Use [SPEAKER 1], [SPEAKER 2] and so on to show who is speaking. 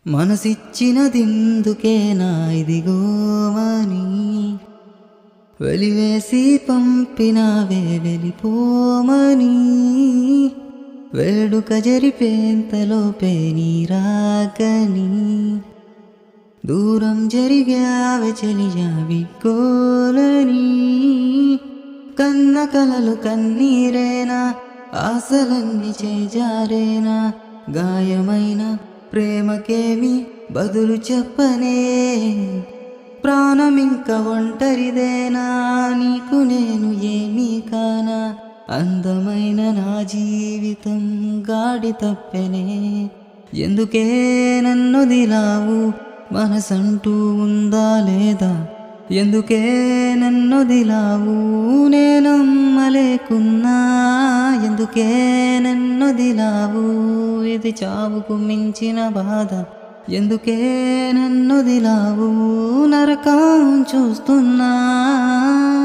[SPEAKER 1] మనసిచ్చినదిందుకేనా ఇదిగోమని వెలివేసి పంపినావే వెళ్ళిపోమని వేడుక జరిపేంతలోపే నీ రాకని దూరం జరిగావే చెలియావి కోలని కన్న కలలు కన్నీరేనా ఆశలన్నీ చేజారేనా గాయమైన ప్రేమకేమి బదులు చెప్పనే ప్రాణమింక ఒంటరిదేనా నీకు నేను ఏమీ కానా అందమైన నా జీవితం గాడి తప్పెనే ఎందుకే నన్నొదిలావు మనసంటూ ఉందా లేదా ఎందుకే నన్నొదిలావు నేనమ్మలేకున్నా ఎందుకే నన్నొదిలావు ఇది చావుకు మించిన బాధ ఎందుకే నన్నొదిలావు నరకం చూస్తున్నా